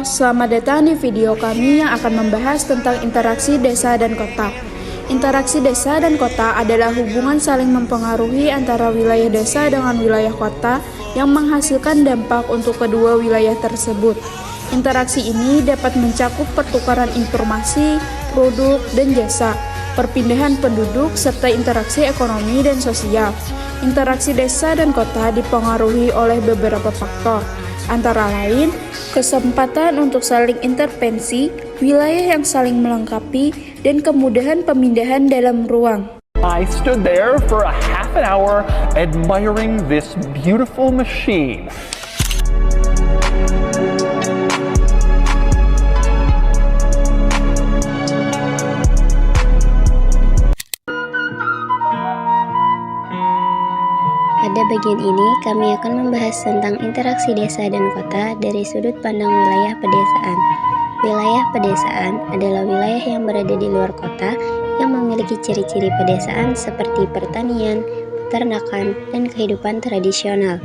selamat datang di video kami yang akan membahas tentang interaksi desa dan kota. Interaksi desa dan kota adalah hubungan saling mempengaruhi antara wilayah desa dengan wilayah kota yang menghasilkan dampak untuk kedua wilayah tersebut. Interaksi ini dapat mencakup pertukaran informasi, produk, dan jasa, perpindahan penduduk, serta interaksi ekonomi dan sosial. Interaksi desa dan kota dipengaruhi oleh beberapa faktor, antara lain kesempatan untuk saling intervensi, wilayah yang saling melengkapi, dan kemudahan pemindahan dalam ruang. I stood there for a half an hour admiring this beautiful machine. Pada bagian ini, kami akan membahas tentang interaksi desa dan kota dari sudut pandang wilayah pedesaan. Wilayah pedesaan adalah wilayah yang berada di luar kota yang memiliki ciri-ciri pedesaan seperti pertanian, peternakan, dan kehidupan tradisional.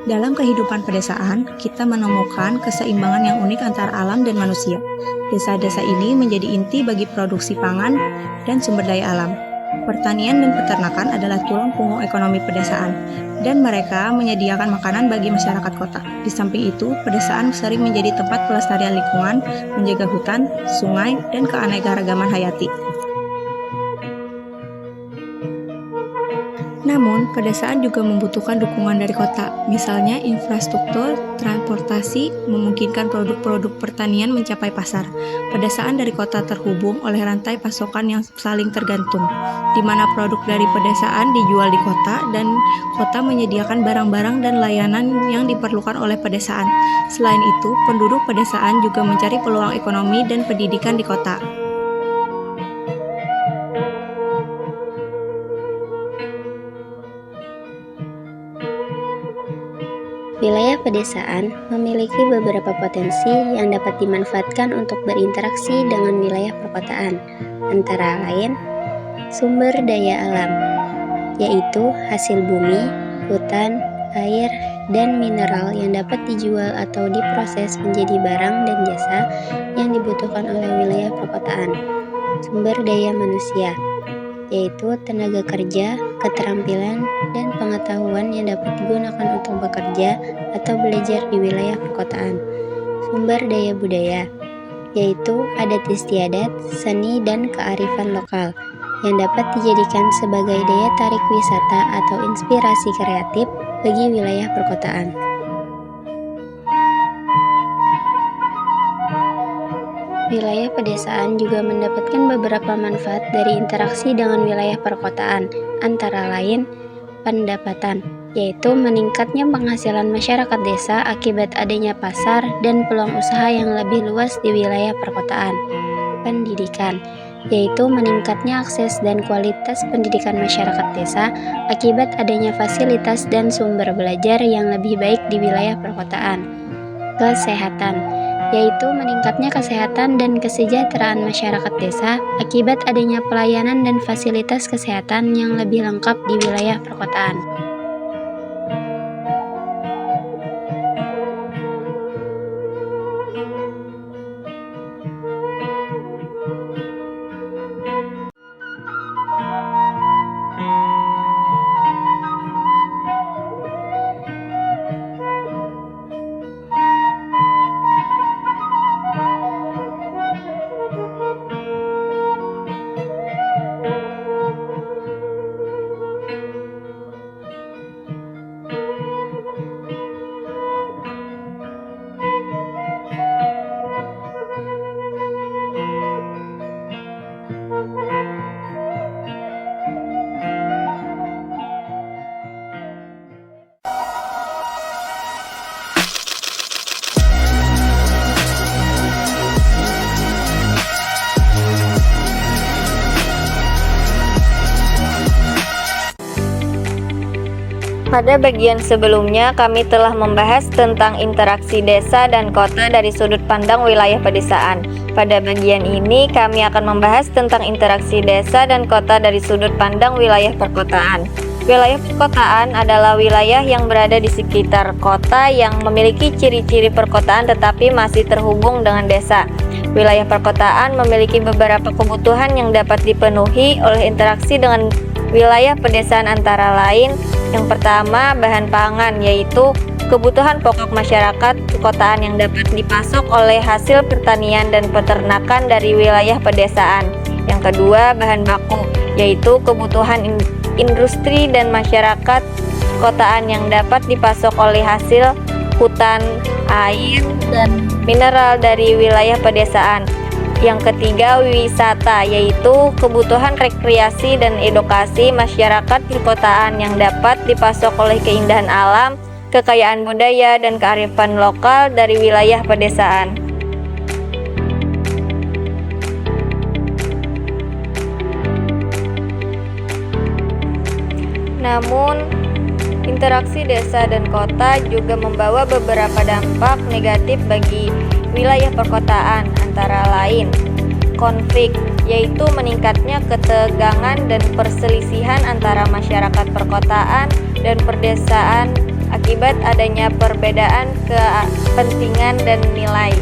Dalam kehidupan pedesaan, kita menemukan keseimbangan yang unik antara alam dan manusia. Desa-desa ini menjadi inti bagi produksi pangan dan sumber daya alam. Pertanian dan peternakan adalah tulang punggung ekonomi pedesaan, dan mereka menyediakan makanan bagi masyarakat kota. Di samping itu, pedesaan sering menjadi tempat pelestarian lingkungan, menjaga hutan, sungai, dan keanekaragaman hayati. Namun, pedesaan juga membutuhkan dukungan dari kota, misalnya infrastruktur, transportasi, memungkinkan produk-produk pertanian mencapai pasar. Pedesaan dari kota terhubung oleh rantai pasokan yang saling tergantung, di mana produk dari pedesaan dijual di kota dan kota menyediakan barang-barang dan layanan yang diperlukan oleh pedesaan. Selain itu, penduduk pedesaan juga mencari peluang ekonomi dan pendidikan di kota. Wilayah pedesaan memiliki beberapa potensi yang dapat dimanfaatkan untuk berinteraksi dengan wilayah perkotaan, antara lain sumber daya alam, yaitu hasil bumi, hutan, air, dan mineral yang dapat dijual atau diproses menjadi barang dan jasa yang dibutuhkan oleh wilayah perkotaan. Sumber daya manusia, yaitu tenaga kerja, keterampilan, dan pengetahuan yang dapat digunakan untuk bekerja atau belajar di wilayah perkotaan. Sumber daya budaya, yaitu adat istiadat, seni, dan kearifan lokal yang dapat dijadikan sebagai daya tarik wisata atau inspirasi kreatif bagi wilayah perkotaan. Wilayah pedesaan juga mendapatkan beberapa manfaat dari interaksi dengan wilayah perkotaan, antara lain pendapatan, yaitu meningkatnya penghasilan masyarakat desa akibat adanya pasar dan peluang usaha yang lebih luas di wilayah perkotaan. Pendidikan, yaitu meningkatnya akses dan kualitas pendidikan masyarakat desa akibat adanya fasilitas dan sumber belajar yang lebih baik di wilayah perkotaan. Kesehatan, yaitu meningkatnya kesehatan dan kesejahteraan masyarakat desa akibat adanya pelayanan dan fasilitas kesehatan yang lebih lengkap di wilayah perkotaan. Pada bagian sebelumnya, kami telah membahas tentang interaksi desa dan kota dari sudut pandang wilayah pedesaan. Pada bagian ini, kami akan membahas tentang interaksi desa dan kota dari sudut pandang wilayah perkotaan. Wilayah perkotaan adalah wilayah yang berada di sekitar kota yang memiliki ciri-ciri perkotaan tetapi masih terhubung dengan desa. Wilayah perkotaan memiliki beberapa kebutuhan yang dapat dipenuhi oleh interaksi dengan wilayah pedesaan antara lain. Yang pertama, bahan pangan, yaitu kebutuhan pokok masyarakat perkotaan yang dapat dipasok oleh hasil pertanian dan peternakan dari wilayah pedesaan. Yang kedua, bahan baku, yaitu kebutuhan industri dan masyarakat perkotaan yang dapat dipasok oleh hasil hutan, air, dan mineral dari wilayah pedesaan. Yang ketiga, wisata, yaitu kebutuhan rekreasi dan edukasi masyarakat perkotaan yang dapat dipasok oleh keindahan alam, kekayaan budaya, dan kearifan lokal dari wilayah pedesaan. Namun, interaksi desa dan kota juga membawa beberapa dampak negatif bagi wilayah perkotaan, antara lain konflik, yaitu meningkatnya ketegangan dan perselisihan antara masyarakat perkotaan dan perdesaan akibat adanya perbedaan kepentingan dan nilai.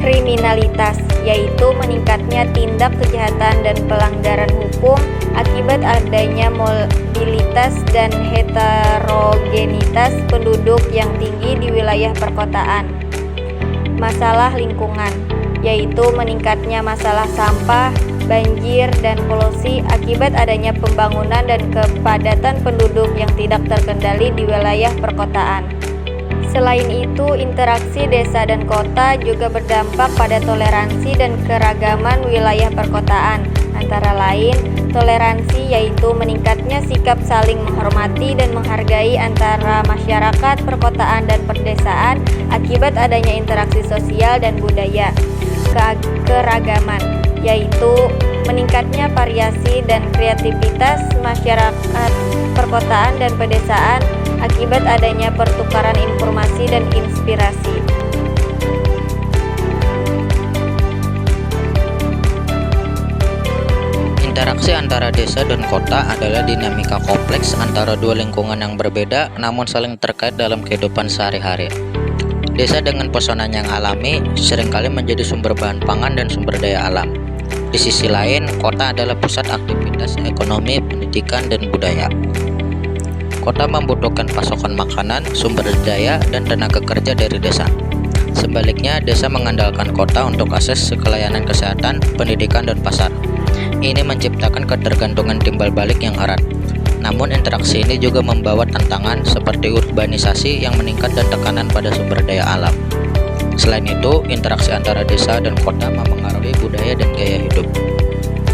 Kriminalitas, yaitu meningkatnya tindak kejahatan dan pelanggaran hukum akibat adanya mobilitas dan heterogenitas penduduk yang tinggi di wilayah perkotaan. Masalah lingkungan, yaitu meningkatnya masalah sampah, banjir, dan polusi akibat adanya pembangunan dan kepadatan penduduk yang tidak terkendali di wilayah perkotaan. Selain itu, interaksi desa dan kota juga berdampak pada toleransi dan keragaman wilayah perkotaan. Antara lain, toleransi yaitu meningkatnya sikap saling menghormati dan menghargai antara masyarakat perkotaan dan perdesaan akibat adanya interaksi sosial dan budaya. Keragaman, yaitu meningkatnya variasi dan kreativitas masyarakat perkotaan dan pedesaan akibat adanya pertukaran informasi dan inspirasi. Interaksi antara desa dan kota adalah dinamika kompleks antara dua lingkungan yang berbeda namun saling terkait dalam kehidupan sehari-hari. Desa dengan pesonanya yang alami seringkali menjadi sumber bahan pangan dan sumber daya alam. Di sisi lain, kota adalah pusat aktivitas ekonomi, pendidikan, dan budaya. Kota membutuhkan pasokan makanan, sumber daya, dan tenaga kerja dari desa. Sebaliknya, desa mengandalkan kota untuk akses ke layanan kesehatan, pendidikan, dan pasar. Ini menciptakan ketergantungan timbal balik yang erat. Namun interaksi ini juga membawa tantangan seperti urbanisasi yang meningkat dan tekanan pada sumber daya alam. Selain itu, interaksi antara desa dan kota mempengaruhi budaya dan gaya hidup.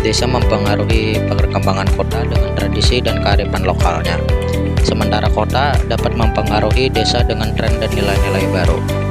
Desa mempengaruhi perkembangan kota dengan tradisi dan kearifan lokalnya. Sementara kota dapat mempengaruhi desa dengan tren dan nilai-nilai baru.